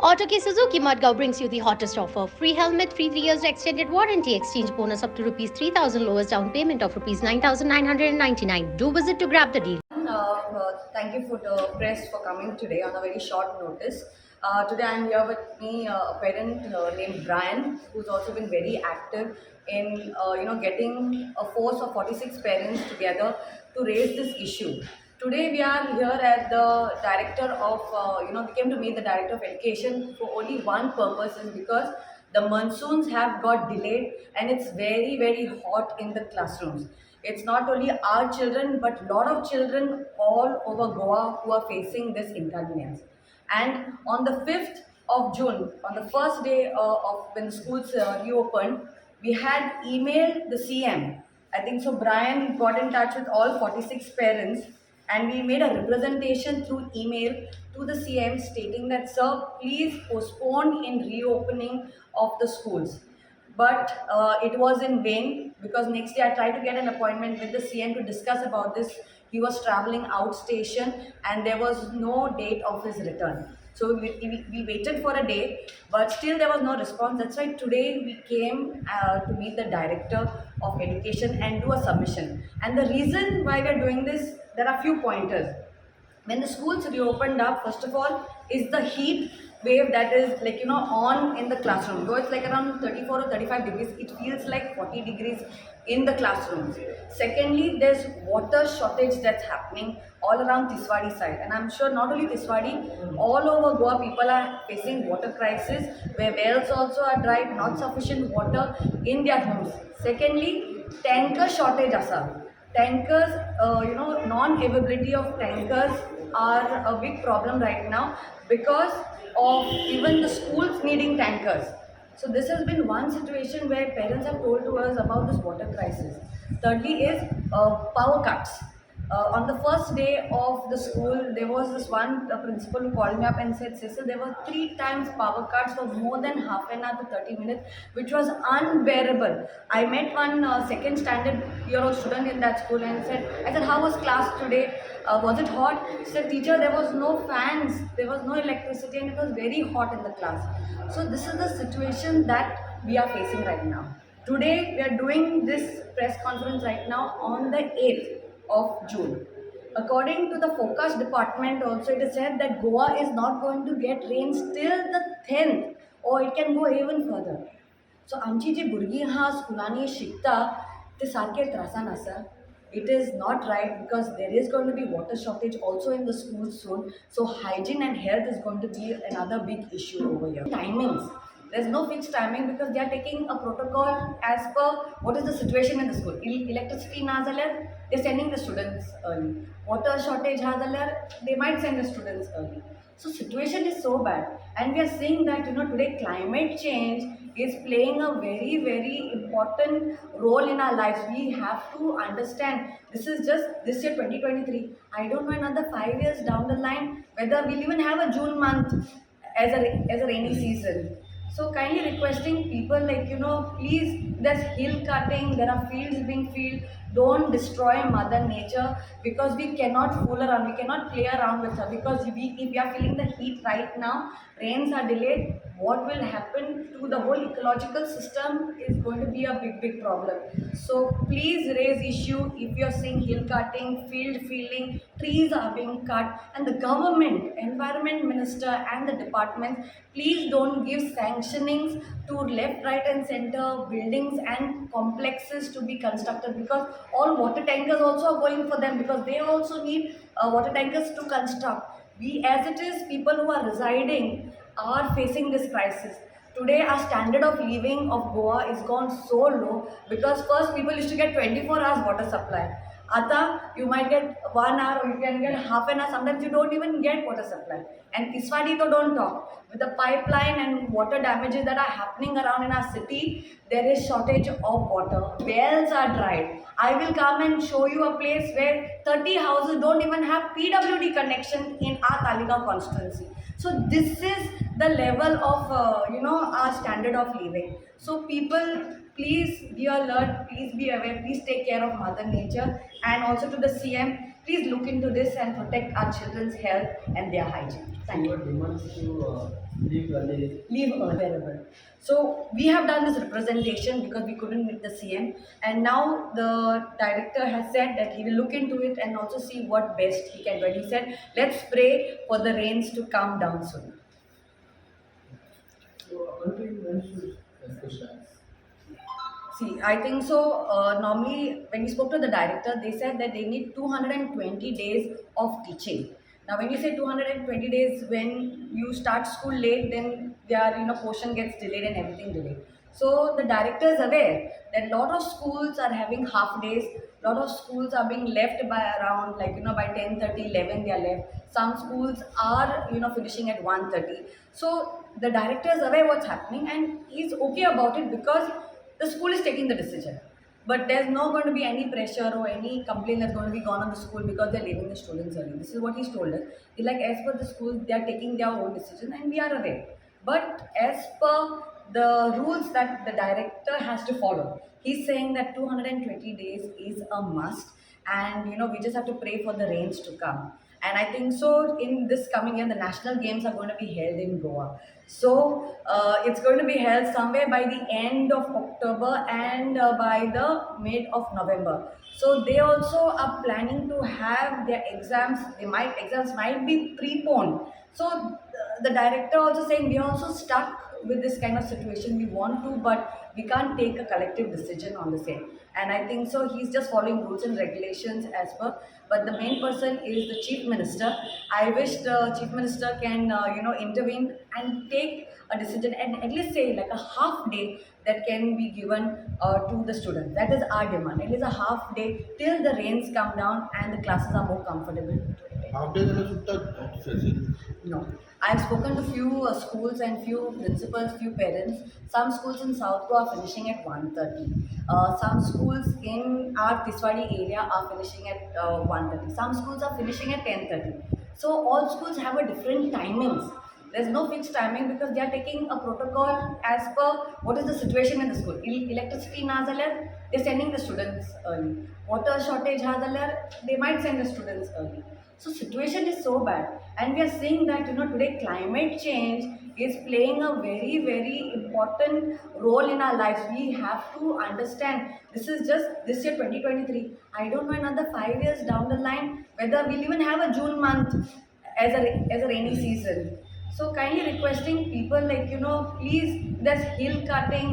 Auto K Suzuki Mudgao brings you the hottest offer. Free helmet, free 3 years extended warranty, exchange bonus up to rupees 3,000, lowest down payment of rupees 9,999. Do visit to grab the deal. Thank you for the press for coming today on a very short notice. Today I'm here with me a parent named Brian, who's also been very active in getting a force of 46 parents together to raise this issue. Today we are here at the director of we came to meet the director of education for only one purpose, is because the monsoons have got delayed and it's very hot in the classrooms. It's not only our children, but a lot of children all over Goa who are facing this inconvenience. And on the 5th of June, on the first day of when the schools reopened, we had emailed the CM. I think so. Brian got in touch with all 46 parents, and we made a representation through email to the CM stating that, sir, please postpone in reopening of the schools. But it was in vain, because next day I tried to get an appointment with the CM to discuss about this. He was traveling out station and there was no date of his return. So we waited for a day, but still there was no response. That's why today we came to meet the director of education and do a submission. And the reason why we are doing this, there are few pointers. When the schools reopened up, first of all, is the heat wave that is on in the classroom. Though it's like around 34 or 35 degrees, it feels like 40 degrees in the classrooms. Secondly, there's water shortage that's happening all around Tiswadi side, and I'm sure not only Tiswadi, all over Goa people are facing water crisis, where wells also are dry, not sufficient water in their homes. Secondly, tanker shortage asa. Tankers, non-availability of tankers are a big problem right now, because of even the schools needing tankers. So this has been one situation where parents have told to us about this water crisis. Thirdly is power cuts. On the first day of the school, there was this one principal who called me up and said, Cecil, there were 3 times power cuts for more than half an hour to 30 minutes, which was unbearable. I met one second standard year old student in that school and I said, how was class today? Was it hot? She said, teacher, there was no fans, there was no electricity, and it was very hot in the class. So this is the situation that we are facing right now. Today, we are doing this press conference right now on the 8th of June. According to the forecast department also, it is said that Goa is not going to get rains till the 10th, or it can go even further. So आमची जी भुरगीं आहा स्कुलांनी शिकता ते सारके त्रासान आसा. It is not right, because there is going to be water shortage also in the schools soon. So hygiene and health is going to be another big issue over here. Timings. There's no fixed timing, because they are taking a protocol as per what is the situation in the school. Electricity na zaल्यार, they're sending the students early. Water shortage ha zaल्यार, they might send the students early. So situation is so bad, and we are seeing that today climate change is playing a very important role in our lives. We have to understand, this is just this year 2023. I don't know another 5 years down the line whether we'll even have a June month as a rainy season. So kindly requesting people, please, there's hill cutting, there are fields being filled. Don't destroy Mother Nature, because we cannot fool around, we cannot play around with her. Because if we are feeling the heat right now, rains are delayed, what will happen to the whole ecological system is going to be a big problem. So please raise issue if you're seeing hill cutting, field filling, trees are being cut, and the government, environment minister and the department, please don't give sanctionings to left, right and center buildings and complexes to be constructed, because all water tankers also are going for them, because they also need water tankers to construct. We, as it is, people who are residing are facing this crisis. Today our standard of living of Goa is gone so low, because first people used to get 24 hours water supply. Ata, you might get 1 hour, or you can get half an hour. Sometimes you don't even get water supply. And Tiswadi to don't talk. With the pipeline and water damages that are happening around in our city, there is shortage of water. Wells are dried. I will come and show you a place where 30 houses don't even have PWD connection in our Taligaon constituency. So this is the level of our standard of living. So people, please be alert, please be aware, please take care of Mother Nature. And also to the CM, Please look into this and protect our children's health and their hygiene. Thank you. Demands to leave early. Leave Unbearable. So we have done this representation because we couldn't meet the CM, and now the director has said that he will look into it and also see what best he can do. He said, "Let's pray for the rains to come down soon." So according when should the school starts? See, I think so. Normally, when we spoke to the director, they said that they need 220 days of teaching. Now, when you say 220 days, when you start school late, then their portion gets delayed and everything delayed. So the director is aware that a lot of schools are having half days. A lot of schools are being left by around by 10:30, 11 they are left. Some schools are finishing at 1:30. So the director is aware what's happening and he's okay about it because the school is taking the decision. But there's not going to be any pressure or any complaint that's going to be gone on the school because they're leaving the students early. This is what he's told us. He's like, as per the school, they're taking their own decision and we are aware. But as per the rules that the director has to follow, he's saying that 220 days is a must, and we just have to pray for the rains to come. And I think so in this coming year, the national games are going to be held in Goa. So it's going to be held somewhere by the end of October and by the mid of November. So they also are planning to have their exams. Exams might be preponed. So the director also saying we are also stuck with this kind of situation. We want to, but we can't take a collective decision on the same. And I think so. He's just following rules and regulations as per. But the main person is the chief minister. I wish the chief minister can intervene and take a decision and at least say like a half day that can be given to the students. That is our demand. It is a half day till the rains come down and the classes are more comfortable. Half day झालं सुट्टा facility. No. I've spoken to few schools and few principals, few parents. Some schools in South Goa are finishing at 1:30. Some schools in our Tiswadi area are finishing at 1:30. Some schools are finishing at 10:30. So all schools have a different timings. There's no fixed timing because they are taking a protocol as per what is the situation in the school. Electricity na zaल्यार, they're sending the students early. Water shortage ha zaल्यार, they might send the students early. So situation is so bad, and we are seeing that today climate change is playing a very very important role in our lives. We have to understand this is just this year 2023. I don't know another 5 years down the line whether we'll even have a June month as a rainy season. So kindly requesting people like please there's hill cutting.